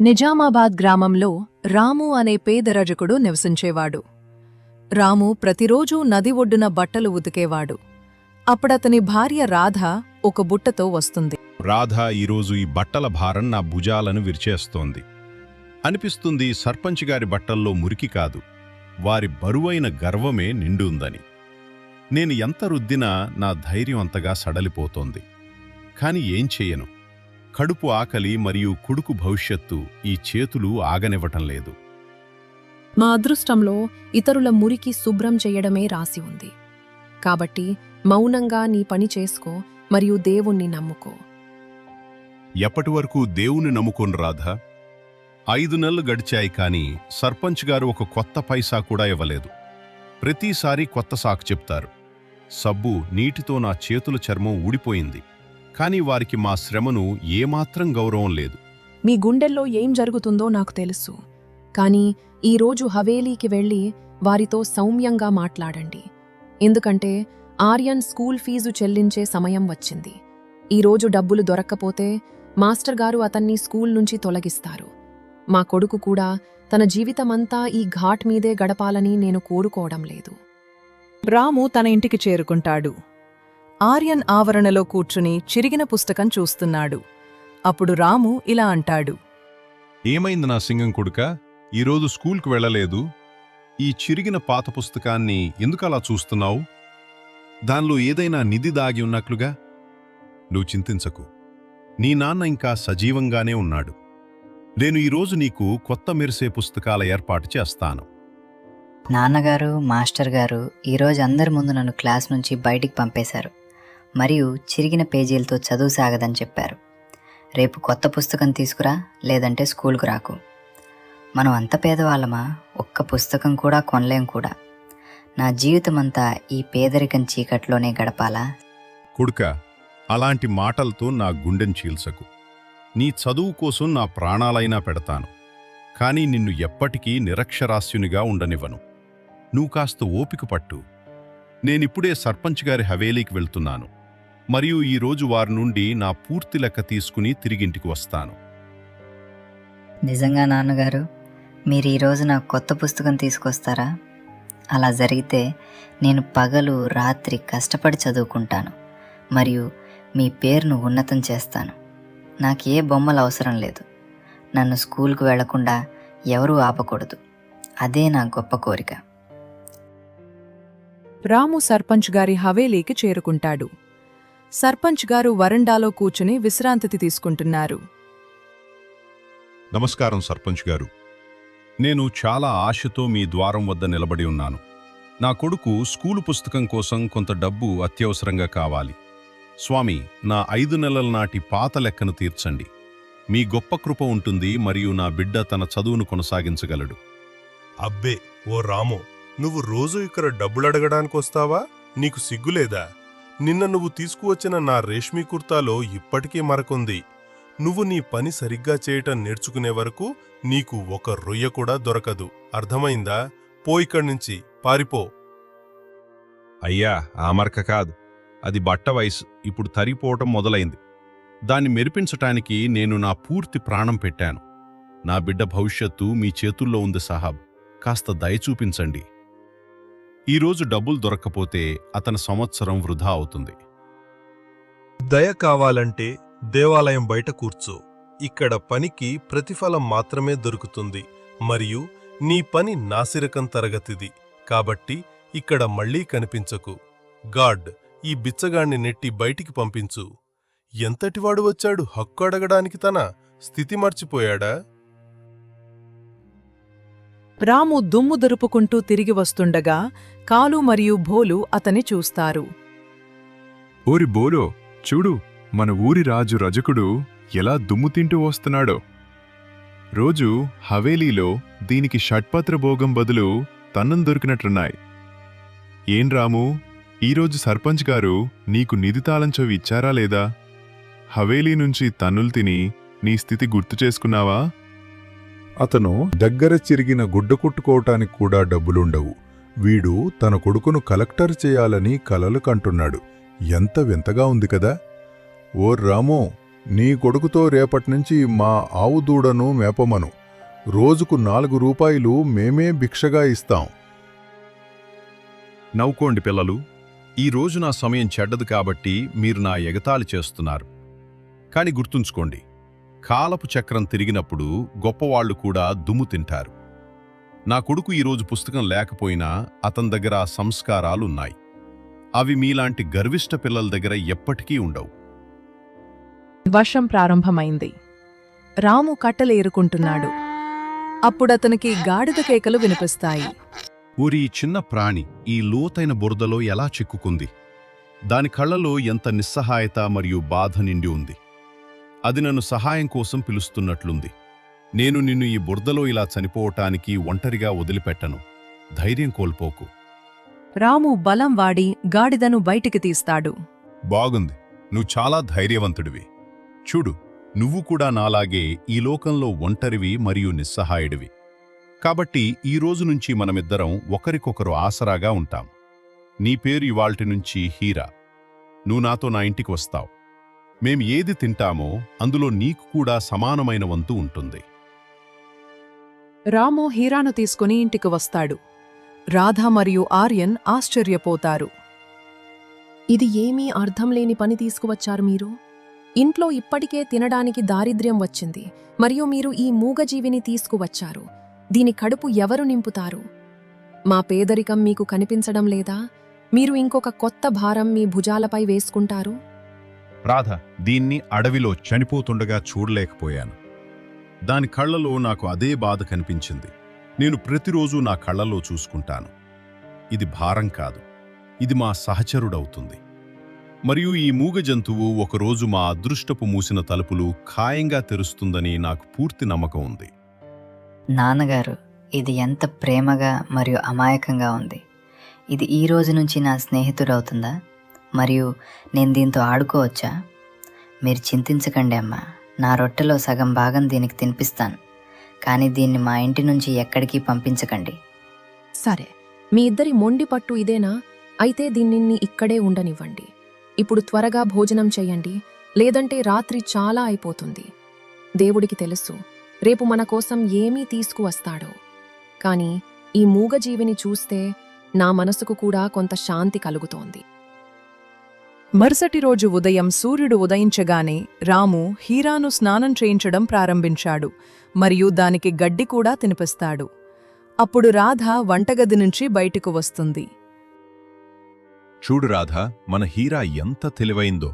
నిజామాబాద్ గ్రామంలో రాము అనే పేద రజకుడు నివసించేవాడు. రాము ప్రతిరోజూ నది ఒడ్డున బట్టలు ఉతికేవాడు. అప్పుడతని భార్య రాధ ఒక బుట్టతో వస్తుంది. రాధ ఈరోజు ఈ బట్టల భారం నా భుజాలను విరిచేస్తోంది. అనిపిస్తుంది సర్పంచ్ గారి బట్టల్లో మురికి కాదు, వారి బరువైన గర్వమే నిండుందని. నేను ఎంత రుద్దినా నా ధైర్యం అంతగా సడలిపోతోంది. కాని ఏం చెయ్యను, కడుపు ఆకలి మరియు కొడుకు భవిష్యత్తు ఈ చేతులు ఆగనివ్వటం లేదు. మా అదృష్టంలో ఇతరుల మురికి శుభ్రం చెయ్యడమే రాసి ఉంది. కాబట్టి మౌనంగా నీ పని చేసుకో మరియు దేవుణ్ణి నమ్ముకో. ఎప్పటివరకు దేవుని నమ్ముకోను రాధా? 5 నెలలు గడిచాయి కాని సర్పంచ్ గారు ఒక కొత్త పైసా కూడా ఇవ్వలేదు. ప్రతిసారి కొత్త సాకు చెప్తారు. సబ్బు నీటితో నా చేతుల చర్మం ఊడిపోయింది. కాని వారికి మా శ్రమను ఏమాత్రం గౌరవం లేదు. మీ గుండెల్లో ఏం జరుగుతుందో నాకు తెలుసు. కానీ ఈరోజు హవేలీకి వెళ్ళి వారితో సౌమ్యంగా మాట్లాడండి. ఎందుకంటే ఆర్యన్ స్కూల్ ఫీజు చెల్లించే సమయం వచ్చింది. ఈరోజు డబ్బులు దొరక్కపోతే మాస్టర్ గారు అతన్ని స్కూల్ నుంచి తొలగిస్తారు. మా కొడుకు కూడా తన జీవితమంతా ఈ ఘాట్ మీదే గడపాలని నేను కోరుకోవడం లేదు. రాము తన ఇంటికి చేరుకుంటాడు. ఆర్యన్ ఆవరణలో కూర్చుని చిరిగిన పుస్తకం చూస్తున్నాడు. అప్పుడు రాము ఇలా అంటాడు. ఏమైంది నా సింగం కొడుకా? ఈరోజు స్కూల్కు వెళ్ళలేదు. ఈ చిరిగిన పాత పుస్తకాన్ని ఎందుకలా చూస్తున్నావు? దానిలో ఏదైనా నిధి దాగి ఉన్నట్లుగా? నువ్వు చింతించకు, నీ నాన్న ఇంకా సజీవంగానే ఉన్నాడు. నేను ఈరోజు నీకు కొత్త మెరిసే పుస్తకాల ఏర్పాటు చేస్తాను. నాన్నగారు, మాస్టర్ గారు ఈరోజు అందరి ముందు నన్ను క్లాస్ నుంచి బయటికి పంపేశారు మరియు చిరిగిన పేజీలతో చదువు సాగదని చెప్పారు. రేపు కొత్త పుస్తకం తీసుకురా, లేదంటే స్కూల్కు రాకు. మనం అంత పేదవాళ్ళమా? ఒక్క పుస్తకం కూడా కొనలేం కూడా. నా జీవితమంతా ఈ పేదరికం చీకట్లోనే గడపాలా? కొడుకా, అలాంటి మాటలతో నా గుండెను చీల్చకు. నీ చదువు కోసం నా ప్రాణాలైనా పెడతాను. కానీ నిన్ను ఎప్పటికీ నిరక్షరాస్యునిగా ఉండనివ్వను. నువ్వు కాస్త ఓపిక పట్టు. నేనిప్పుడే సర్పంచ్ గారి హవేలీకి వెళ్తున్నాను మరియు ఈరోజు వారి నుండి నా పూర్తి లెక్క తీసుకుని తిరిగింటికి వస్తాను. నిజంగా నాన్నగారు, మీరు ఈరోజు నాకు కొత్త పుస్తకం తీసుకొస్తారా? అలా జరిగితే నేను పగలు రాత్రి కష్టపడి చదువుకుంటాను మరియు మీ పేరును ఉన్నతం చేస్తాను. నాకు ఏ బొమ్మలు అవసరం లేదు. నన్ను స్కూల్కు వెళ్లకుండా ఎవరూ ఆపకూడదు. అదే నా గొప్ప కోరిక. రాము సర్పంచ్ గారి హవేలీకి చేరుకుంటాడు. సర్పంచ్ గారు వరండాలో కూర్చుని విశ్రాంతి తీసుకుంటున్నారు. నమస్కారం సర్పంచ్ గారు. నేను చాలా ఆశతో మీ ద్వారం వద్ద నిలబడి ఉన్నాను. నా కొడుకు స్కూలు పుస్తకం కోసం కొంత డబ్బు అత్యవసరంగా కావాలి. స్వామి, నా 5 నెలల నాటి పాత లెక్కను తీర్చండి. మీ గొప్ప కృప ఉంటుంది మరియు నా బిడ్డ తన చదువును కొనసాగించగలడు. అబ్బే, ఓ రామో, నువ్వు రోజు ఇక్కడ డబ్బులడగడానికొస్తావా? నీకు సిగ్గులేదా? నిన్న నువ్వు తీసుకువచ్చిన నా రేష్మీ కుర్తాలో ఇప్పటికీ మరకుంది. నువ్వు నీ పని సరిగ్గా చేయటం నేర్చుకునే వరకు నీకు ఒక రొయ్య కూడా దొరకదు. అర్థమైందా? పో ఇక్కడ్నుంచి, పారిపో. అయ్యా, ఆ మరక కాదు, అది బట్ట వయసు ఇప్పుడు తరిగిపోవటం మొదలైంది. దాన్ని మెరిపించటానికి నేను నా పూర్తి ప్రాణం పెట్టాను. నా బిడ్డ భవిష్యత్తు మీ చేతుల్లో ఉంది సాహాబ్. కాస్త దయ చూపించండి. ఈరోజు డబ్బులు దొరక్కపోతే అతని సంవత్సరం వృధా అవుతుంది. దయ కావాలంటే దేవాలయం బయట కూర్చో. ఇక్కడ పనికి ప్రతిఫలం మాత్రమే దొరుకుతుంది మరియు నీ పని నాసిరకం తరగతిది. కాబట్టి ఇక్కడ మళ్లీ కనిపించకు. గాడ్, ఈ బిచ్చగాణ్ణి నెట్టి బయటికి పంపించు. ఎంతటివాడు వచ్చాడు హక్కు అడగడానికి? తన స్థితి మర్చిపోయాడా? రాము దుమ్ము దురుపుకుంటూ తిరిగి వస్తుండగా కాలు మరియు భోలు అతన్ని చూస్తారు. ఓరి బోలో, చూడు, మన ఊరి రాజు రజకుడు ఎలా దుమ్ము తింటూ వస్తున్నాడో. రోజు హవేలీలో దీనికి షట్పత్ర భోగం బదులు తన్నం దొరికినట్లున్నాయి. ఏం రాము, ఈరోజు సర్పంచ్ గారు నీకు నిధితాళం చెవి ఇచ్చారా లేదా? హవేలీ నుంచి తన్నులు తిని నీ స్థితి గుర్తు చేసుకున్నావా? అతను దగ్గర చిరిగిన గుడ్డ కుట్టుకోవటానికి కూడా డబ్బులుండవు. వీడు తన కొడుకును కలెక్టర్ చేయాలని కలలు కంటున్నాడు. ఎంత వింతగా ఉంది కదా! ఓ రామో, నీ కొడుకుతో రేపట్నుంచి మా ఆవు దూడను మేపమను. రోజుకు 4 రూపాయలు మేమే భిక్షగా ఇస్తాం. నవ్వుకోండి పిల్లలు. ఈ రోజు నా సమయం చెడ్డదు కాబట్టి మీరు నా ఎగతాళి చేస్తున్నారు. కాని గుర్తుంచుకోండి, కాలపు చక్రం తిరిగినప్పుడు గొప్పవాళ్లు కూడా దుమ్ము తింటారు. నా కొడుకు ఈరోజు పుస్తకం లేకపోయినా అతని దగ్గర ఆ సంస్కారాలున్నాయి. అవి మీలాంటి గర్విష్ట పిల్లల దగ్గర ఎప్పటికీ ఉండవు. వర్షం ప్రారంభమైంది. రాము కట్టలేరుకుంటున్నాడు. అప్పుడతనికి గాడిద కేకలు వినిపిస్తాయి. ఊరి చిన్న ప్రాణి ఈ లోతైన బురదలో ఎలా చిక్కుకుంది? దాని కళ్ళలో ఎంత నిస్సహాయత మరియు బాధ నిండి ఉంది. అది నన్ను సహాయం కోసం పిలుస్తున్నట్లుంది. నేను నిన్ను ఈ బురదలో ఇలా చనిపోవటానికి ఒంటరిగా వదిలిపెట్టను. ధైర్యం కోల్పోకు. రాము బలం వాడి గాడిదను బయటికి తీస్తాడు. బాగుంది, నువ్వు చాలా ధైర్యవంతుడివి. చూడు, నువ్వు కూడా నాలాగే ఈ లోకంలో ఒంటరివి మరియు నిస్సహాయుడివి. కాబట్టి ఈ రోజు నుంచి మనమిద్దరం ఒకరికొకరు ఆసరాగా ఉంటాం. నీ పేరు ఇవాల్టి నుంచి హీరా. నువ్వు నాతో నా ఇంటికి వస్తావు. మేం ఏది తింటామో అందులో నీకు కూడా సమానమైన వంతు ఉంటుంది. రాము హీరాను తీసుకుని ఇంటికి వస్తాడు. రాధ మరియు ఆర్యన్ ఆశ్చర్యపోతారు. ఇది ఏమీ అర్థం లేని పని తీసుకువచ్చారు మీరు. ఇంట్లో ఇప్పటికే తినడానికి దారిద్ర్యం వచ్చింది, మరియు మీరు ఈ మూగజీవిని తీసుకువచ్చారు. దీని కడుపు ఎవరు నింపుతారు? మా పేదరికం మీకు కనిపించడం లేదా? మీరు ఇంకొక కొత్త భారం మీ భుజాలపై వేసుకుంటారు. రాధ, దీన్ని అడవిలో చనిపోతుండగా చూడలేకపోయాను. దాని కళ్లలో నాకు అదే బాధ కనిపించింది. నేను ప్రతిరోజూ నా కళ్లలో చూసుకుంటాను. ఇది భారం కాదు, ఇది మా సహచరుడవుతుంది. మరియు ఈ మూగ జంతువు ఒకరోజు మా అదృష్టపు మూసిన తలుపులు ఖాయంగా తెరుస్తుందని నాకు పూర్తి నమ్మకం ఉంది. నాన్నగారు, ఇది ఎంత ప్రేమగా మరియు అమాయకంగా ఉంది. ఇది ఈ రోజు నుంచి నా స్నేహితుడవుతుందా? మరియు నేను దీంతో ఆడుకోవచ్చా? మీరు చింతించకండి అమ్మా. నా రొట్టెలో సగం భాగం దీనికి తినిపిస్తాను. కానీ దీన్ని మా ఇంటి నుంచి ఎక్కడికి పంపించకండి. సరే, మీ ఇద్దరి మొండి పట్టు ఇదేనా? అయితే దీనిని ఇక్కడే ఉండనివ్వండి. ఇప్పుడు త్వరగా భోజనం చెయ్యండి, లేదంటే రాత్రి చాలా అయిపోతుంది. దేవుడికి తెలుసు రేపు మన కోసం ఏమీ తీసుకువస్తాడో. కాని ఈ మూగజీవిని చూస్తే నా మనసుకు కూడా కొంత శాంతి కలుగుతోంది. మరుసటి రోజు ఉదయం సూర్యుడు ఉదయించగానే రాము హీరాను స్నానం చేయించడం ప్రారంభించాడు మరియు దానికి గడ్డి కూడా తినిపిస్తాడు. అప్పుడు రాధ వంటగది నుంచి బయటకు వస్తుంది. చూడు రాధా, మన హీరా ఎంత తెలివైందో.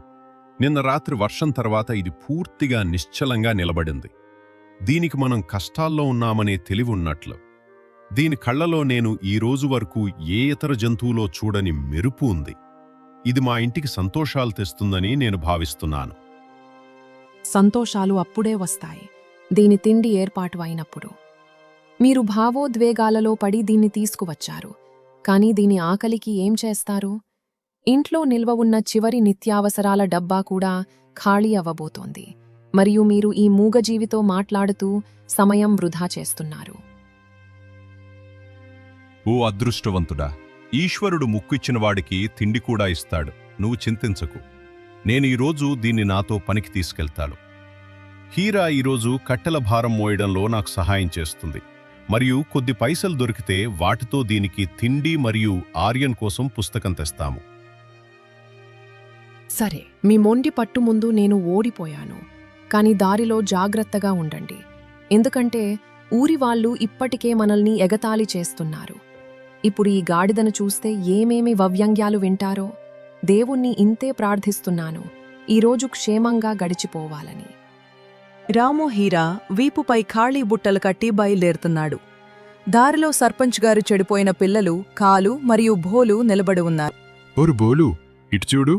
నిన్న రాత్రి వర్షం తర్వాత ఇది పూర్తిగా నిశ్చలంగా నిలబడింది. దీనికి మనం కష్టాల్లో ఉన్నామనే తెలివి ఉన్నట్లు. దీని కళ్లలో నేను ఈ రోజు వరకు ఏ ఇతర జంతువులో చూడని మెరుపు ఉంది. ఇది మా ఇంటికి సంతోషాలు తెస్తుందని నేను భావిస్తున్నాను. సంతోషాలు అప్పుడే వస్తాయి, దీని తిండి ఏర్పాటు అయినప్పుడు. మీరు భావోద్వేగాలలో పడి దీన్ని తీసుకువచ్చారు, కానీ దీని ఆకలికి ఏం చేస్తారు? ఇంట్లో నిల్వ ఉన్న చివరి నిత్యావసరాల డబ్బా కూడా ఖాళీ అవ్వబోతోంది, మరియు మీరు ఈ మూగజీవితో మాట్లాడుతూ సమయం వృధా చేస్తున్నారు. ఓ అదృష్టవంతుడా, ఈశ్వరుడు ముక్కిచ్చిన వాడికి తిండి కూడా ఇస్తాడు. నువ్వు చింతించకు. నేను ఈరోజు దీన్ని నాతో పనికి తీసుకెళ్తాను. హీరా ఈరోజు కట్టెల భారం మోయడంలో నాకు సహాయం చేస్తుంది, మరియు కొద్ది పైసలు దొరికితే వాటితో దీనికి తిండి మరియు ఆర్యన్ కోసం పుస్తకం తెస్తాము. సరే, మీ మొండి పట్టు ముందు నేను ఓడిపోయాను. కాని దారిలో జాగ్రత్తగా ఉండండి, ఎందుకంటే ఊరివాళ్లు ఇప్పటికే మనల్ని ఎగతాళి చేస్తున్నారు. ఇప్పుడు ఈ గాడిదను చూస్తే ఏమేమి వ్యంగ్యాలు వింటారో. దేవుణ్ణి ఇంతే ప్రార్థిస్తున్నాను, ఈరోజు క్షేమంగా గడిచిపోవాలని. రాము హీరా వీపుపై ఖాళీ బుట్టలు కట్టి బయలుదేరుతున్నాడు. దారిలో సర్పంచ్ గారు చెడిపోయిన పిల్లలు కాలు మరియు భోలు నిలబడి ఉన్నారు. ఓరు బోలు, ఇటు చూడు,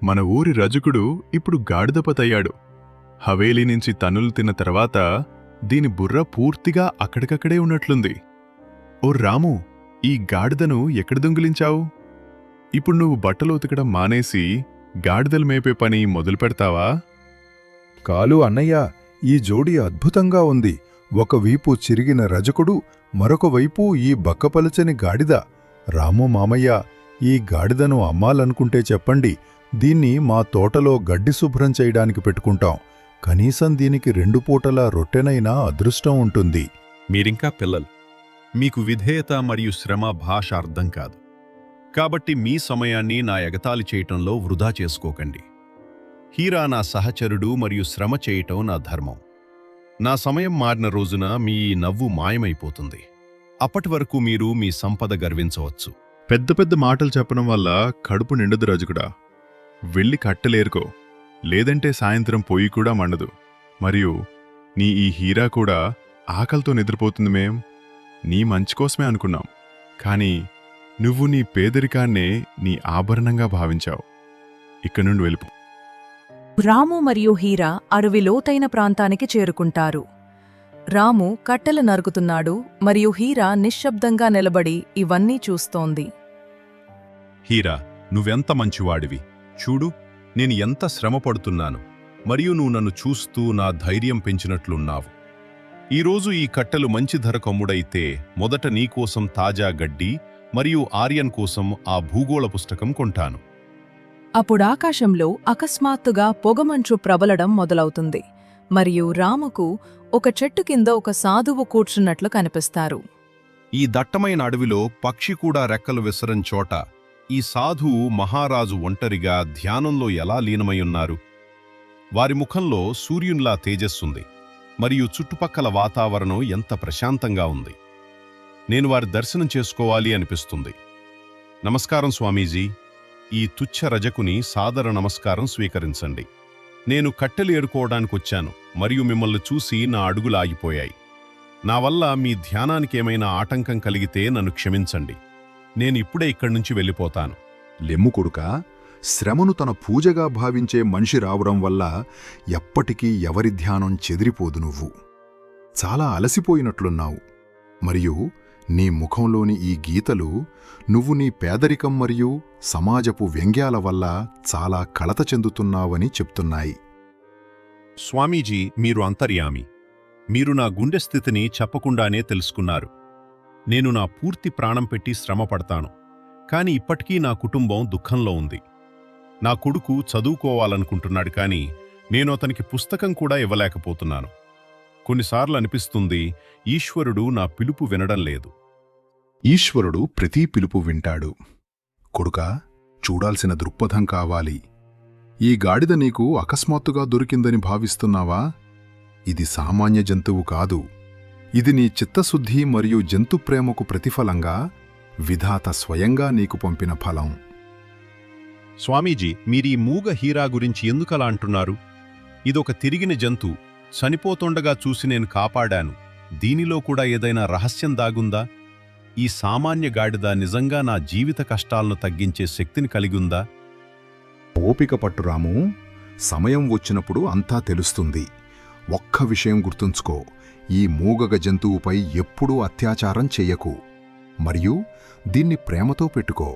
మన ఊరి రజకుడు ఇప్పుడు గాడిదపతయ్యాడు. హవేలీ నుంచి తన్నులు తిన్న తర్వాత దీని బుర్ర పూర్తిగా అక్కడికక్కడే ఉన్నట్లుంది. ఓ రాము, ఈ గాడిదను ఎక్కడ దొంగిలించావు? ఇప్పుడు నువ్వు బట్టలు ఉతకడం మానేసి గాడిదలు మేపే పని మొదలుపెడతావా? కాలు అన్నయ్య, ఈ జోడి అద్భుతంగా ఉంది. ఒక వీపు చిరిగిన రజకుడు, మరొక వైపు ఈ బక్కపలచని గాడిద. రాము మామయ్య, ఈ గాడిదను అమ్మాలనుకుంటే చెప్పండి. దీన్ని మా తోటలో గడ్డి శుభ్రం చేయడానికి పెట్టుకుంటాం. కనీసం దీనికి 2 పూటలా రొట్టెనైనా అదృష్టం ఉంటుంది. మీరింకా పిల్లలు. మీకు విధేయత మరియు శ్రమ భాష అర్థం కాదు. కాబట్టి మీ సమయాన్ని నా ఎగతాళి చేయటంలో వృధా చేసుకోకండి. హీరా నా సహచరుడు మరియు శ్రమ చేయటం నా ధర్మం. నా సమయం మారిన రోజున మీ ఈ నవ్వు మాయమైపోతుంది. అప్పటి వరకు మీరు మీ సంపద గర్వించవచ్చు. పెద్ద పెద్ద మాటలు చెప్పడం వల్ల కడుపు నిండదు రజకుడా. వెళ్ళి కట్టెలేరుకో, లేదంటే సాయంత్రం పొయ్యి కూడా మండదు. మరియు నీ ఈ హీరా కూడా ఆకలితో నిద్రపోతుంది. మేం నీ మంచి కోసమే అనుకున్నాం, కానీ నువ్వు నీ పేదరికాన్నే నీ ఆభరణంగా భావించావు. ఇక్కడి నుండి వెళ్ళిపో. రాము మరియు హీరా అడవి లోతైన ప్రాంతానికి చేరుకుంటారు. రాము కట్టెలు నరుకుతున్నాడు మరియు హీరా నిశ్శబ్దంగా నిలబడి ఇవన్నీ చూస్తోంది. హీరా, నువ్వెంత మంచివాడివి. చూడు, నేను ఎంత శ్రమపడుతున్నాను, మరియు నువ్వు నన్ను చూస్తూ నా ధైర్యం పెంచినట్లున్నావు. ఈరోజు ఈ కట్టెలు మంచి ధరకు అమ్ముడైతే మొదట నీకోసం తాజా గడ్డి మరియు ఆర్యన్ కోసం ఆ భూగోళ పుస్తకం కొంటాను. అప్పుడాకాశంలో అకస్మాత్తుగా పొగమంచు ప్రబలడం మొదలవుతుంది మరియు రాముకు ఒక చెట్టు కింద ఒక సాధువు కూర్చున్నట్లు కనిపిస్తారు. ఈ దట్టమైన అడవిలో పక్షి కూడా రెక్కలు విసరని చోట ఈ సాధువు మహారాజు ఒంటరిగా ధ్యానంలో ఎలా లీనమయ్యున్నారు. వారి ముఖంలో సూర్యునిలా తేజస్సుంది మరియు చుట్టుపక్కల వాతావరణం ఎంత ప్రశాంతంగా ఉంది. నేను వారి దర్శనం చేసుకోవాలి అనిపిస్తుంది. నమస్కారం స్వామీజీ. ఈ తుచ్చ రజకుని సాదర నమస్కారం స్వీకరించండి. నేను కట్టెలు ఏరుకోవడానికొచ్చాను మరియు మిమ్మల్ని చూసి నా అడుగులు ఆగిపోయాయి. నా వల్ల మీ ధ్యానానికేమైనా ఆటంకం కలిగితే నన్ను క్షమించండి. నేను ఇప్పుడే ఇక్కడి నుంచి వెళ్ళిపోతాను. లెమ్ము కొడుకా, శ్రమను తన పూజగా భావించే మనిషి రావడం వల్ల ఎప్పటికీ ఎవరి ధ్యానం చెదిరిపోదు. నువ్వు చాలా అలసిపోయినట్లున్నావు, మరియు నీ ముఖంలోని ఈ గీతలు నువ్వు నీ పేదరికం మరియు సమాజపు వ్యంగ్యాల వల్ల చాలా కలత చెందుతున్నావని చెప్తున్నాయి. స్వామీజీ, మీరు అంతర్యామి. మీరు నా గుండె స్థితిని చెప్పకుండానే తెలుసుకున్నారు. నేను నా పూర్తి ప్రాణం పెట్టి శ్రమపడతాను, కాని ఇప్పటికీ నా కుటుంబం దుఃఖంలో ఉంది. నా కొడుకు చదువుకోవాలనుకుంటున్నాడు, కాని నేను అతనికి పుస్తకం కూడా ఇవ్వలేకపోతున్నాను. కొన్నిసార్లు అనిపిస్తుంది ఈశ్వరుడు నా పిలుపు వినడం లేదు. ఈశ్వరుడు ప్రతి పిలుపు వింటాడు. కొడుకా, చూడాల్సిన దృక్పథం కావాలి. ఈ గాడిద నీకు అకస్మాత్తుగా దొరికిందని భావిస్తున్నావా? ఇది సామాన్య జంతువు కాదు. ఇది నీ చిత్తశుద్ధి మరియు జంతు ప్రేమకు ప్రతిఫలంగా విధాత స్వయంగా నీకు పంపిన ఫలం. స్వామీజీ, మీరీ మూగ హీరా గురించి ఎందుకలా అంటున్నారు? ఇదొక తిరిగిన జంతువు. చనిపోతుండగా చూసి నేను కాపాడాను. దీనిలో కూడా ఏదైనా రహస్యం దాగుందా? ఈ సామాన్య గాడిద నిజంగా నా జీవిత కష్టాలను తగ్గించే శక్తిని కలిగుందా? ఓపిక పట్టు రాము, సమయం వచ్చినప్పుడు అంతా తెలుస్తుంది. ఒక్క విషయం గుర్తుంచుకో, ఈ మూగగ జంతువుపై ఎప్పుడూ అత్యాచారం చెయ్యకు, మరియు దీన్ని ప్రేమతో పెట్టుకో.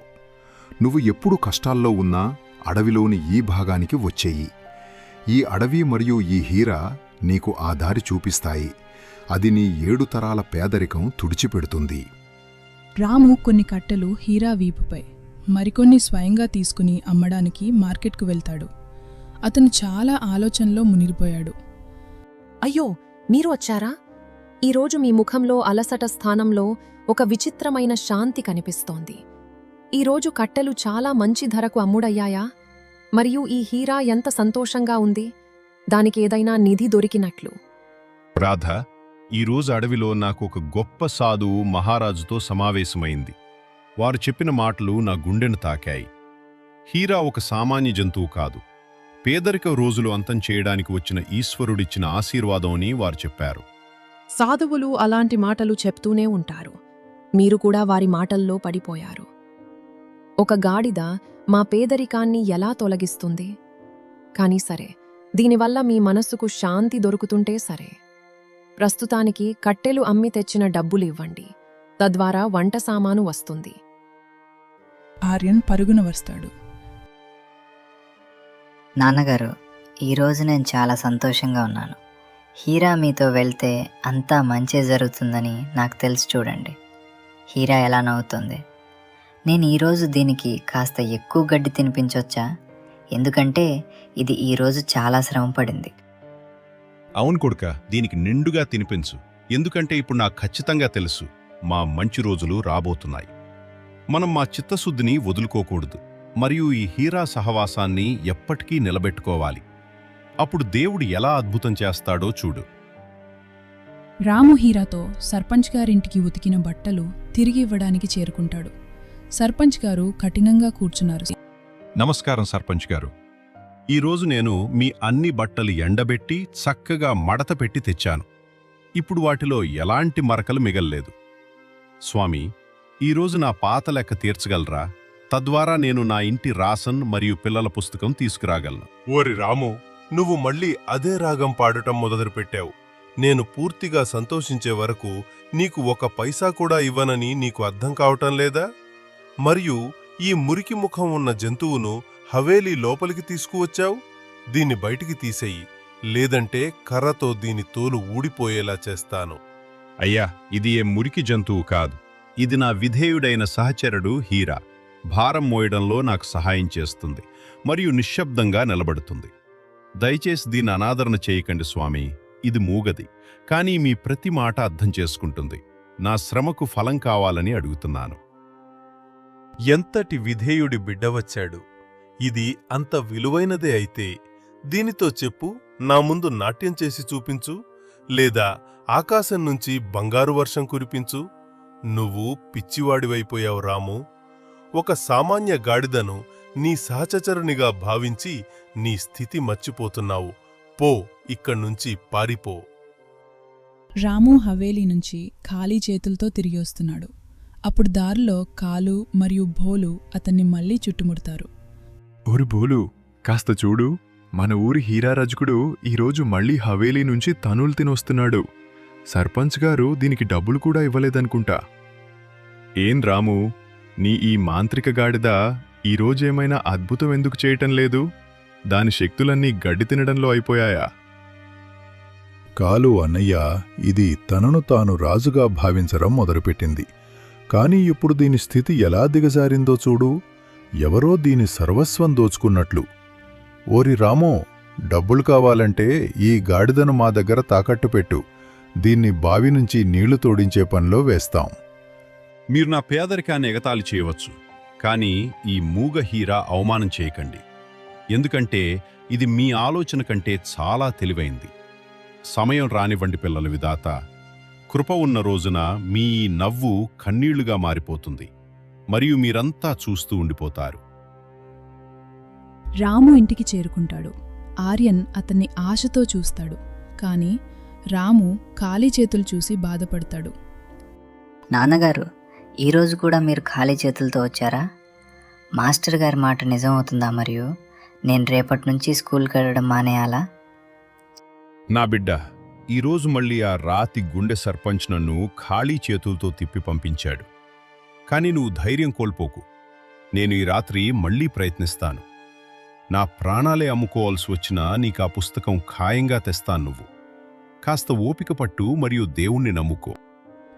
నువ్వు ఎప్పుడు కష్టాల్లో ఉన్నా అడవిలోని ఈ భాగానికి వచ్చేయి. ఈ అడవి మరియు ఈ హీరా నీకు ఆ దారి చూపిస్తాయి. అది నీ 7 తరాల పేదరికం తుడిచిపెడుతుంది. రాము కొన్ని కట్టెలు హీరా వీపుపై, మరికొన్ని స్వయంగా తీసుకుని అమ్మడానికి మార్కెట్కు వెళ్తాడు. అతను చాలా ఆలోచనలో మునిగిపోయాడు. అయ్యో, మీరు వచ్చారా? ఈరోజు మీ ముఖంలో అలసట స్థానంలో ఒక విచిత్రమైన శాంతి కనిపిస్తోంది. ఈరోజు కట్టెలు చాలా మంచి ధరకు అమ్ముడయ్యాయా? మరియు ఈ హీరా ఎంత సంతోషంగా ఉంది, దానికేదైనా నిధి దొరికినట్లు. రాధ, ఈరోజు అడవిలో నాకు ఒక గొప్ప సాధువు మహారాజుతో సమావేశమైంది. వారు చెప్పిన మాటలు నా గుండెను తాకాయి. హీరా ఒక సామాన్య జంతువు కాదు. పేదరిక రోజులు అంతం చేయడానికి వచ్చిన ఈశ్వరుడిచ్చిన ఆశీర్వాదం అని వారు చెప్పారు. సాధువులు అలాంటి మాటలు చెప్తూనే ఉంటారు. మీరు కూడా వారి మాటల్లో పడిపోయారు. ఒక గాడిద మా పేదరికాన్ని ఎలా తొలగిస్తుంది? కాని సరే, దీనివల్ల మీ మనస్సుకు శాంతి దొరుకుతుంటే సరే. ప్రస్తుతానికి కట్టెలు అమ్మి తెచ్చిన డబ్బులు ఇవ్వండి, తద్వారా వంట సామాను వస్తుంది. ఆర్యన్ పరుగున వస్తాడు. నాన్నగారు, ఈరోజు నేను చాలా సంతోషంగా ఉన్నాను. హీరా మీతో వెళ్తే అంతా మంచే జరుగుతుందని నాకు తెలుసు. చూడండి హీరా ఎలా నవ్వుతుంది. నేను ఈరోజు దీనికి కాస్త ఎక్కువ గడ్డి తినిపించొచ్చా? ఎందుకంటే ఇది ఈరోజు చాలా శ్రమ పడింది. అవును కొడుకా, దీనికి నిండుగా తినిపించు. ఎందుకంటే ఇప్పుడు నాకు ఖచ్చితంగా తెలుసు, మా మంచి రోజులు రాబోతున్నాయి. మనం మా చిత్తశుద్ధిని వదులుకోకూడదు, మరియు ఈ హీరా సహవాసాన్ని ఎప్పటికీ నిలబెట్టుకోవాలి. అప్పుడు దేవుడు ఎలా అద్భుతం చేస్తాడో చూడు. రాము హీరాతో సర్పంచ్ గారింటికి ఉతికిన బట్టలు తిరిగి ఇవ్వడానికి చేరుకుంటాడు. సర్పంచ్ గారు కఠినంగా కూర్చున్నారు. నమస్కారం సర్పంచ్ గారు. ఈరోజు నేను మీ అన్ని బట్టలు ఎండబెట్టి చక్కగా మడత పెట్టి తెచ్చాను. ఇప్పుడు వాటిలో ఎలాంటి మరకలు మిగల్లేదు. స్వామి, ఈరోజు నా పాత లెక్క తీర్చగలరా? తద్వారా నేను నా ఇంటి రాసన్ మరియు పిల్లల పుస్తకం తీసుకురాగలను. ఓరి రాము, నువ్వు మళ్ళీ అదే రాగం పాడటం మొదలుపెట్టావు. నేను పూర్తిగా సంతోషించే వరకు నీకు ఒక పైసా కూడా ఇవ్వనని నీకు అర్థం కావటం లేదా? మరియు ఈ మురికి ముఖం ఉన్న జంతువును హవేలీ లోపలికి తీసుకువచ్చావు. దీన్ని బయటికి తీసేయి, లేదంటే కర్రతో దీని తోలు ఊడిపోయేలా చేస్తాను. అయ్యా, ఇది ఏ మురికి జంతువు కాదు. ఇది నా విధేయుడైన సహచరుడు హీరా. భారం మోయడంలో నాకు సహాయం చేస్తుంది మరియు నిశ్శబ్దంగా నిలబడుతుంది. దయచేసి దీన్ని అనాదరణ చేయకండి స్వామి. ఇది మూగది, కానీ మీ ప్రతి మాట అర్థం చేసుకుంటుంది. నా శ్రమకు ఫలం కావాలని అడుగుతున్నాను. ఎంతటి విధేయుడి బిడ్డ వచ్చాడు! ఇది అంత విలువైనదే అయితే దీనితో చెప్పు, నా ముందు నాట్యం చేసి చూపించు, లేదా ఆకాశం నుంచి బంగారు వర్షం కురిపించు. నువ్వు పిచ్చివాడివైపోయావు రాము. ఒక సామాన్య గాడిదను నీ సహచరునిగా భావించి నీ స్థితి మర్చిపోతున్నావు. పో, ఇక్కడ్నుంచి పారిపో. రాము హవేలీ నుంచి ఖాళీ చేతులతో తిరిగి వస్తున్నాడు. అప్పుడు దారిలో కాలు మరియు భోలు అతన్ని మళ్లీ చుట్టుముడతారు. ఓరి బోలు, కాస్త చూడు, మన ఊరి హీరారజకుడు ఈరోజు మళ్ళీ హవేలీ నుంచి తనులు తినొస్తున్నాడు. సర్పంచ్ గారు దీనికి డబ్బులు కూడా ఇవ్వలేదనుకుంటా. ఏం రాము, నీ ఈ మాంత్రిక గాడిద ఈరోజేమైనా అద్భుతం ఎందుకు చేయటం లేదు? దాని శక్తులన్నీ గడ్డి తినడంలో అయిపోయాయా? కాలు అన్నయ్య, ఇది తనను తాను రాజుగా భావించడం మొదలుపెట్టింది. కాని ఇప్పుడు దీని స్థితి ఎలా దిగజారిందో చూడు. ఎవరో దీని సర్వస్వం దోచుకున్నట్లు. ఓరి రామో, డబ్బులు కావాలంటే ఈ గాడిదను మా దగ్గర తాకట్టు పెట్టు. దీన్ని బావి నుంచి నీళ్లు తోడించే పనిలో వేస్తాం. మీరు నా పేదరికాన్ని ఎగతాళి చేయవచ్చు, కానీ ఈ మూగ హీరా అవమానం చేయకండి. ఎందుకంటే ఇది మీ ఆలోచన కంటే చాలా తెలివైంది. సమయం రానివ్వండి పిల్లల విధాత. కృప ఉన్న రోజున మీ నవ్వు కన్నీళ్లుగా మారిపోతుంది, మరియు మీరంతా చూస్తూ ఉండిపోతారు. రాము ఇంటికి చేరుకుంటాడు. ఆర్యన్ అతన్ని ఆశతో చూస్తాడు, కాని రాము ఖాళీ చేతులు చూసి బాధపడతాడు. నాన్నగారు, ఈరోజు కూడా మీరు ఖాళీ చేతులతో వచ్చారా? మాస్టర్ గారి మాట నిజమవుతుందా? మరియు నేను రేపటి నుంచి స్కూల్కి వెళ్ళడం మానేయాలా? నా బిడ్డ, ఈరోజు మళ్ళీ ఆ రాతి గుండె సర్పంచ్ నన్ను ఖాళీ చేతులతో తిప్పి పంపించాడు. కాని నువ్వు ధైర్యం కోల్పోకు. నేను ఈ రాత్రి మళ్లీ ప్రయత్నిస్తాను. నా ప్రాణాలే అమ్ముకోవాల్సి వచ్చినా నీకా పుస్తకం ఖాయంగా తెస్తాను. నువ్వు కాస్త ఓపిక పట్టు మరియు దేవుణ్ణి నమ్ముకో.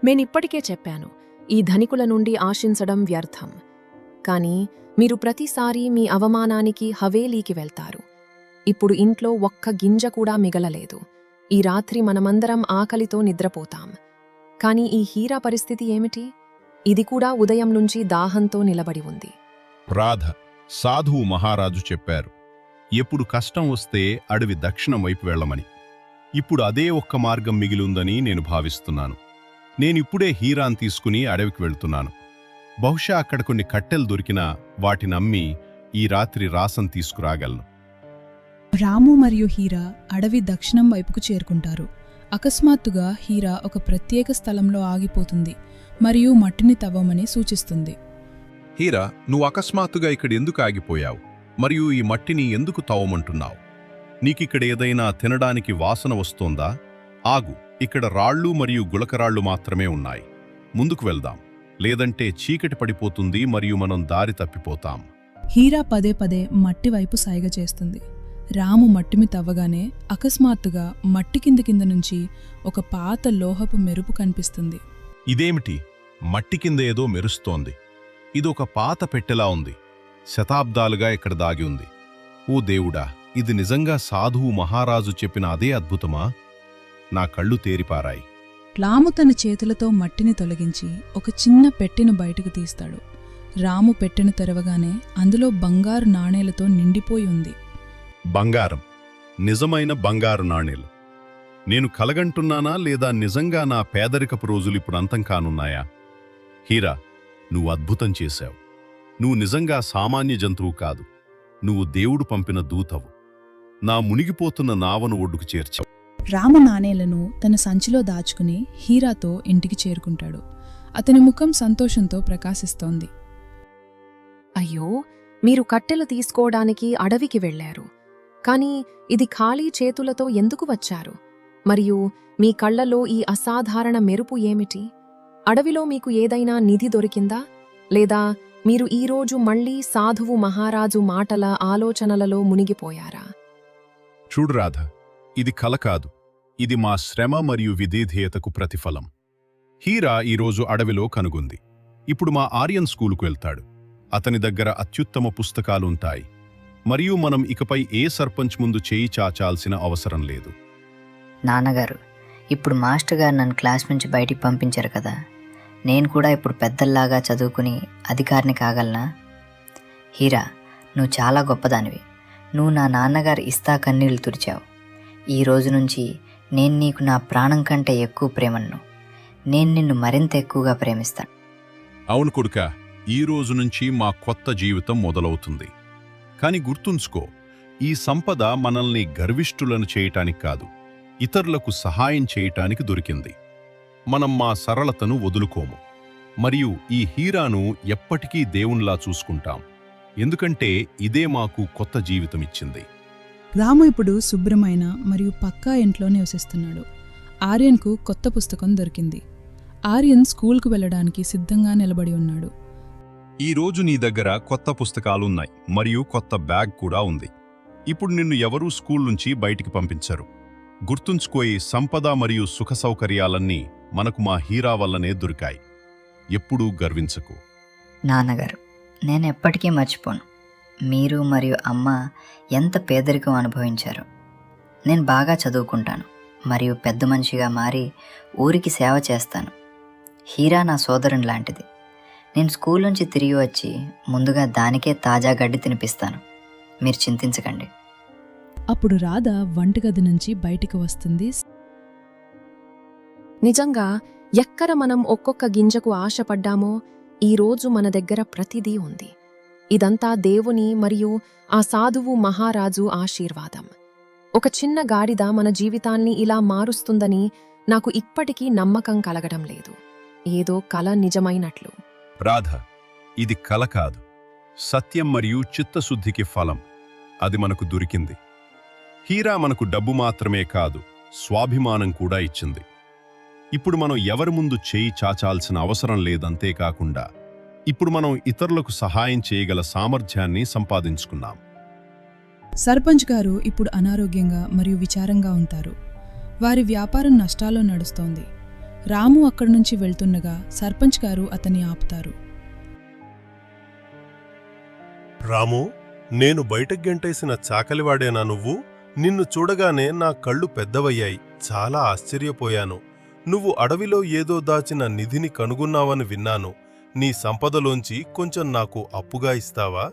నేనిప్పటికే చెప్పాను, ఈ ధనికుల నుండి ఆశించడం వ్యర్థం. కాని మీరు ప్రతిసారీ మీ అవమానానికి హవేలీకి వెళ్తారు. ఇప్పుడు ఇంట్లో ఒక్క గింజ కూడా మిగలలేదు. ఈ రాత్రి మనమందరం ఆకలితో నిద్రపోతాం. కాని ఈ హీరా పరిస్థితి ఏమిటి? ఇది కూడా ఉదయం నుంచి దాహంతో నిలబడి ఉంది. రాధ, సాధువు మహారాజు చెప్పారు, ఎప్పుడు కష్టం వస్తే అడవి దక్షిణం వైపు వెళ్లమని. ఇప్పుడు అదే ఒక్క మార్గం మిగిలుందని నేను భావిస్తున్నాను. నేనిప్పుడే హీరాన్ తీసుకుని అడవికి వెళ్తున్నాను. బహుశా అక్కడ కొన్ని కట్టెలు దొరికినా వాటినమ్మి ఈ రాత్రి రాసం తీసుకురాగలను. రాము మరియు హీరా అడవి దక్షిణం వైపుకు చేరుకుంటారు. అకస్మాత్తుగా హీరా ఒక ప్రత్యేక స్థలంలో ఆగిపోతుంది మరియు మట్టిని తవ్వమని సూచిస్తుంది. హీరా, నువ్వు అకస్మాత్తుగా ఇక్కడ ఎందుకు ఆగిపోయావు? మరియు ఈ మట్టిని ఎందుకు తవ్వమంటున్నావు? నీకిక్కడ ఏదైనా తినడానికి వాసన వస్తోందా? ఆగు, ఇక్కడ రాళ్ళు మరియు గులకరాళ్ళు మాత్రమే ఉన్నాయి. ముందుకు వెళ్దాం, లేదంటే చీకటి పడిపోతుంది మరియు మనం దారి తప్పిపోతాం. హీరా పదే పదే మట్టి వైపు సైగ చేస్తుంది. రాము మట్టిమి తవ్వగానే అకస్మాత్తుగా మట్టి కింద నుంచి ఒక పాత లోహపు మెరుపు కనిపిస్తుంది. ఇదేమిటి? మట్టి కింద ఏదో మెరుస్తోంది. ఇదొక పాత పెట్టెలా ఉంది. శతాబ్దాలుగా ఇక్కడ దాగి ఉంది. ఓ దేవుడా, ఇది నిజంగా సాధువు మహారాజు చెప్పిన అదే అద్భుతమా? నా కళ్ళు తేరిపారాయి. రాము తన చేతులతో మట్టిని తొలగించి ఒక చిన్న పెట్టెను బయటకు తీస్తాడు. రాము పెట్టెను తెరవగానే అందులో బంగారు నాణేలతో నిండిపోయి ఉంది. బంగారం, నిజమైన బంగారు నాణేలు. నేను కలగంటున్నానా లేదా నిజంగా నా పేదరికపు రోజులు ఇప్పుడు అంతం కానున్నాయా? హీరా, నువ్వు అద్భుతం చేశావు. నువ్వు నిజంగా సామాన్య జంతువు కాదు. నువ్వు దేవుడు పంపిన దూతవు. నా మునిగిపోతున్న నావను ఒడ్డుకు చేర్చావు. రాము నాణేలను తన సంచిలో దాచుకుని హీరాతో ఇంటికి చేరుకుంటాడు. అతని ముఖం సంతోషంతో ప్రకాశిస్తోంది. అయ్యో, మీరు కట్టెలు తీసుకోవడానికి అడవికి వెళ్లారు. కాని ఇది ఖాళీ చేతులతో ఎందుకు వచ్చారు? మరియు మీ కళ్లలో ఈ అసాధారణ మెరుపు ఏమిటి? అడవిలో మీకు ఏదైనా నిధి దొరికిందా? లేదా మీరు ఈరోజు మళ్లీ సాధువు మహారాజు మాటల ఆలోచనలలో మునిగిపోయారా? చూడు రాధ, ఇది కల కాదు. ఇది మా శ్రమ మరియు విధేయతకు ప్రతిఫలం. హీరా ఈరోజు అడవిలో కనుగొంది. ఇప్పుడు మా ఆర్యన్ స్కూలుకు వెళ్తాడు. అతని దగ్గర అత్యుత్తమ పుస్తకాలుంటాయి. మరియు మనం ఇకపై ఏ సర్పంచ్ ముందు చేయి చాచాల్సిన అవసరం లేదు. నాన్నగారు, ఇప్పుడు మాస్టర్ గారు నన్ను క్లాస్ నుంచి బయటికి పంపించారు కదా, నేను కూడా ఇప్పుడు పెద్దల్లాగా చదువుకుని అధికారిని కాగలనా? హీరా, నువ్వు చాలా గొప్పదానివి. నువ్వు నా నాన్నగారు ఇస్తా కన్నీళ్లు తుడిచావు. ఈ రోజు నుంచి నేను నీకు నా ప్రాణం కంటే ఎక్కువ ప్రేమను. నేను నిన్ను మరింత ఎక్కువగా ప్రేమిస్తాను. అవును కొడుకా, ఈ రోజు నుంచి మా కొత్త జీవితం మొదలవుతుంది. కాని గుర్తుంచుకో, ఈ సంపద మనల్ని గర్విష్ఠులను చేయటానికి కాదు, ఇతరులకు సహాయం చేయటానికి దొరికింది. మనం మా సరళతను వదులుకోము. మరియు ఈ హీరాను ఎప్పటికీ దేవునిలా చూసుకుంటాం. ఎందుకంటే ఇదే మాకు కొత్త జీవితమిచ్చింది. రాము ఇప్పుడు శుభ్రమైన మరియు పక్కా ఇంట్లో నివసిస్తున్నాడు. ఆర్యన్కు కొత్త పుస్తకం దొరికింది. ఆర్యన్ స్కూల్కు వెళ్లడానికి సిద్ధంగా నిలబడి ఉన్నాడు. ఈరోజు నీ దగ్గర కొత్త పుస్తకాలున్నాయి మరియు కొత్త బ్యాగ్ కూడా ఉంది. ఇప్పుడు నిన్ను ఎవరూ స్కూల్ నుంచి బయటికి పంపించరు. గుర్తుంచుకోయి, సంపద మరియు సుఖ సౌకర్యాలన్నీ మనకు మా హీరా వల్లనే దొరికాయి. ఎప్పుడూ గర్వించకు. నాన్నగారు, నేను ఎప్పటికీ మర్చిపోను. మీరు మరియు అమ్మ ఎంత పేదరికం అనుభవించారు. నేను బాగా చదువుకుంటాను మరియు పెద్ద మనిషిగా మారి ఊరికి సేవ చేస్తాను. హీరా నా సోదరుని లాంటిది. నేను స్కూల్ నుంచి తిరిగి వచ్చి ముందుగా దానికే తాజా గడ్డి తినిపిస్తాను. మీరు చింతించకండి. అప్పుడు రాధ వంటగది నుంచి బయటికి వస్తుంది. నిజంగా ఎక్కడ మనం ఒక్కొక్క గింజకు ఆశపడ్డామో ఈరోజు మన దగ్గర ప్రతిదీ ఉంది. ఇదంతా దేవుని మరియు ఆ సాధువు మహారాజు ఆశీర్వాదం. ఒక చిన్న గాడిద మన జీవితాన్ని ఇలా మారుస్తుందని నాకు ఇప్పటికీ నమ్మకం కలగడం లేదు. ఏదో కల నిజమైనట్లు. రాధ, ఇది కల కాదు, సత్యం మరియు చిత్తశుద్ధికి ఫలం. అది మనకు దొరికింది. హీరా మనకు డబ్బు మాత్రమే కాదు, స్వాభిమానం కూడా ఇచ్చింది. ఇప్పుడు మనం ఎవరి ముందు చేయి చాచాల్సిన అవసరం లేదంతేకాకుండా ఇప్పుడు మనం ఇతరులకు సహాయం చేయగల సామర్థ్యాన్ని సంపాదించుకున్నాం. సర్పంచ్ గారు ఇప్పుడు అనారోగ్యంగా మరియు విచారంగా ఉంటారు. వారి వ్యాపారం నష్టాల్లో నడుస్తోంది. రాము అక్కడి నుంచి వెళ్తుండగా సర్పంచ్ గారు అతన్ని ఆపుతారు. రాము, నేను బయటకు గెంటేసిన చాకలివాడేనా నువ్వు? నిన్ను చూడగానే నా కళ్ళు పెద్దవయ్యాయి. చాలా ఆశ్చర్యపోయాను. నువ్వు అడవిలో ఏదో దాచిన నిధిని కనుగొన్నావని విన్నాను. నీ సంపదలోంచి కొంచెం నాకు అప్పుగా ఇస్తావా?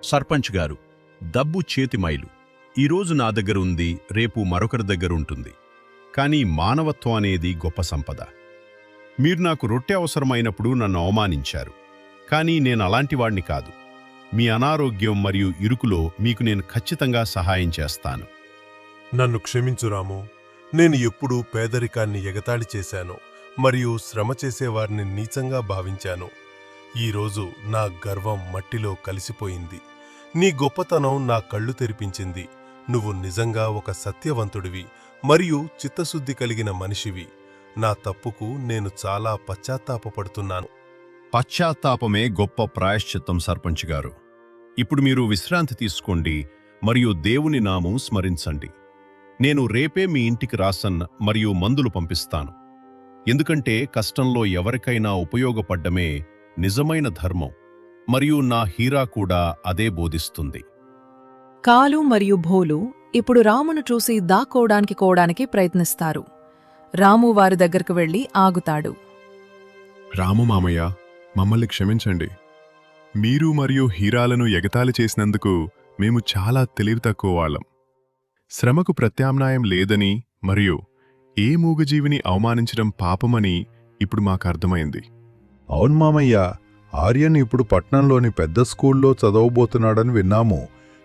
సర్పంచ్ గారు, డబ్బు చేతిమైలు. ఈరోజు నా దగ్గర ఉంది, రేపు మరొకరి దగ్గరుంటుంది. కానీ మానవత్వం అనేది గొప్ప సంపద. మీరు నాకు రొట్టె అవసరమైనప్పుడు నన్ను అవమానించారు. కానీ నేను అలాంటివాణ్ణి కాదు. మీ అనారోగ్యం మరియు ఇరుకులో మీకు నేను ఖచ్చితంగా సహాయం చేస్తాను. నన్ను క్షమించు రాము. నేను ఎప్పుడూ పేదరికాన్ని ఎగతాళి చేశాను మరియు శ్రమ చేసేవారిని నీచంగా భావించాను. ఈరోజు నా గర్వం మట్టిలో కలిసిపోయింది. నీ గొప్పతనం నా కళ్ళు తెరిపించింది. నువ్వు నిజంగా ఒక సత్యవంతుడివి మరియు చిత్తశుద్ధి కలిగిన మనిషివి. నా తప్పుకు నేను చాలా పశ్చాత్తాపపడుతున్నాను. పశ్చాత్తాపమే గొప్ప ప్రాయశ్చిత్తం సర్పంచ్ గారు. ఇప్పుడు మీరు విశ్రాంతి తీసుకోండి మరియు దేవుని నామం స్మరించండి. నేను రేపే మీ ఇంటికి రాసన్ మరియు మందులు పంపిస్తాను. ఎందుకంటే కష్టంలో ఎవరికైనా ఉపయోగపడ్డమే నిజమైన ధర్మం. మరియు నా హీరా కూడా అదే బోధిస్తుంది. కాలు మరియు భోలు ఇప్పుడు రామును చూసి దాక్కోడానికి ప్రయత్నిస్తారు. రాము వారి దగ్గరకు వెళ్లి ఆగుతాడు. రాము మామయ్య, మమ్మల్ని క్షమించండి. మీరు మరియు హీరాలను ఎగతాళి చేసినందుకు మేము చాలా తెలివి తక్కువ వాళ్ళం. శ్రమకు ప్రత్యామ్నాయం లేదని మరియు ఏ మూగజీవిని అవమానించడం పాపమని ఇప్పుడు మాకర్థమైంది. అవును మామయ్య, ఆర్యన్ ఇప్పుడు పట్నంలోని పెద్ద స్కూల్లో చదవబోతున్నాడని విన్నాము.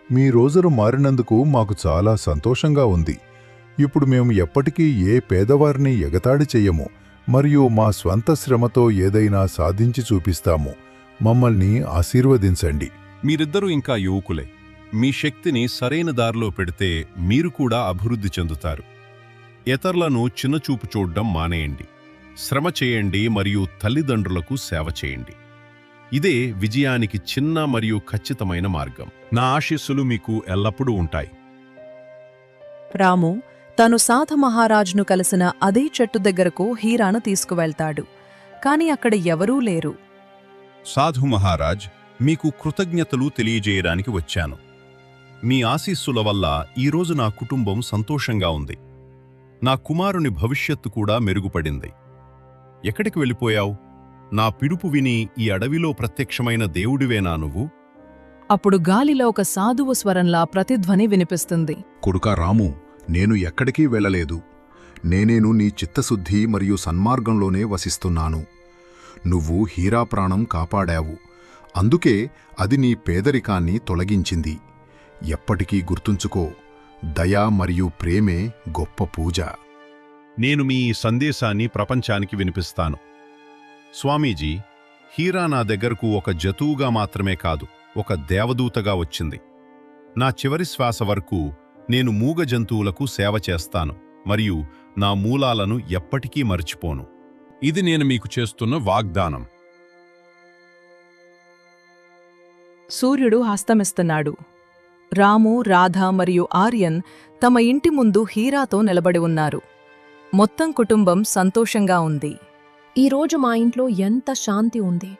మీ రోజులు మారినందుకు మాకు చాలా సంతోషంగా ఉంది. ఇప్పుడు మేము ఎప్పటికీ ఏ పేదవారిని ఎగతాళి చెయ్యము మరియు మా స్వంత శ్రమతో ఏదైనా సాధించి చూపిస్తాము. మమ్మల్ని ఆశీర్వదించండి. మీరిద్దరూ ఇంకా యువకులే. మీ శక్తిని సరైన దారిలో పెడితే మీరు కూడా అభివృద్ధి చెందుతారు. ఇతరులను చిన్నచూపు చూడ్డం మానేయండి. శ్రమ చేయండి మరియు తల్లిదండ్రులకు సేవ చేయండి. ఇదే విజయానికి చిన్న మరియు ఖచ్చితమైన మార్గం. నా ఆశీస్సులు మీకు ఎల్లప్పుడూ ఉంటాయి. రాము తను సాధ మహారాజును కలిసిన అదే చెట్టు దగ్గరకు హీరాను తీసుకువెళ్తాడు. కాని అక్కడ ఎవరూ లేరు. సాధు మహారాజ్, మీకు కృతజ్ఞతలు తెలియజేయడానికి వచ్చాను. మీ ఆశీస్సుల వల్ల ఈరోజు నా కుటుంబం సంతోషంగా ఉంది. నా కుమారుని భవిష్యత్తు కూడా మెరుగుపడింది. ఎక్కడికి వెళ్ళిపోయావు? నా పిలుపు విని ఈ అడవిలో ప్రత్యక్షమైన దేవుడివేనా నువ్వు? అప్పుడు గాలిలో ఒక సాధువు స్వరంలా ప్రతిధ్వని వినిపిస్తుంది. కొడుకా రాము, నేను ఎక్కడికీ వెళ్ళలేదు. నేనేను నీ చిత్తశుద్ధి మరియు సన్మార్గంలోనే వసిస్తున్నాను. నువ్వు హీరా ప్రాణం కాపాడావు. అందుకే అది నీ పేదరికాన్ని తొలగించింది. ఎప్పటికీ గుర్తుంచుకో, దయ మరియు ప్రేమే గొప్ప పూజ. నేను మీ సందేశాన్ని ప్రపంచానికి వినిపిస్తాను. స్వామీజీ, హీరా నా దగ్గరకు ఒక జతువుగా మాత్రమే కాదు, ఒక దేవదూతగా వచ్చింది. నా చివరి శ్వాస వరకు నేను మూగ జంతువులకు సేవ చేస్తాను మరియు నా మూలాలను ఎప్పటికీ మర్చిపోను. ఇది నేను మీకు చేస్తున్న వాగ్దానం. సూర్యుడు అస్తమిస్తున్నాడు. రాము, రాధ మరియు ఆర్యన్ తమ ఇంటి ముందు హీరాతో నిలబడి ఉన్నారు. మొత్తం కుటుంబం సంతోషంగా ఉంది. ఈరోజు మా ఇంట్లో ఎంత శాంతి ఉంది.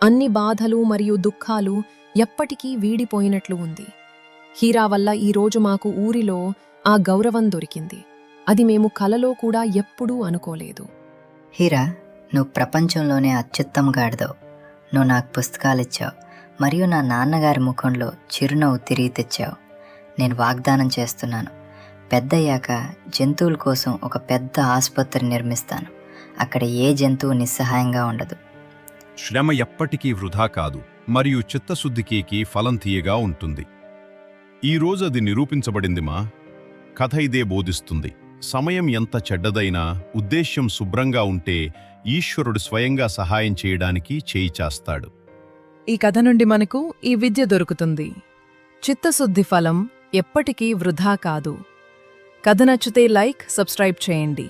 అన్ని బాధలు మరియు దుఃఖాలు ఎప్పటికీ వీడిపోయినట్లు ఉంది. హీరా వల్ల ఈరోజు మాకు ఊరిలో ఆ గౌరవం దొరికింది. అది మేము కలలో కూడా ఎప్పుడూ అనుకోలేదు. హీరా, నువ్వు ప్రపంచంలోనే అత్యుత్తమంగా ఆడదావు. నువ్వు నాకు పుస్తకాలిచ్చావు మరియు నా నాన్నగారి ముఖంలో చిరునవ్వు తిరిగి తెచ్చావు. నేను వాగ్దానం చేస్తున్నాను, పెద్దయ్యాక జంతువుల కోసం ఒక పెద్ద ఆసుపత్రి నిర్మిస్తాను. అక్కడ ఏ జంతువు నిస్సహాయంగా ఉండదు. శ్రమ ఎప్పటికీ వృధా కాదు మరియు చిత్తశుద్ధికి ఫలం తీయగా ఉంటుంది. ఈరోజు అది నిరూపించబడింది. మా కథ ఇదే బోధిస్తుంది. సమయం ఎంత చెడ్డదైనా ఉద్దేశ్యం శుభ్రంగా ఉంటే ఈశ్వరుడు స్వయంగా సహాయం చేయడానికి చేయి చేస్తాడు. ఈ కథ నుండి మనకు ఈ విద్య దొరుకుతుంది. చిత్తశుద్ధి ఫలం ఎప్పటికీ వృధా కాదు. కథ నచ్చితే లైక్, సబ్స్క్రైబ్ చేయండి.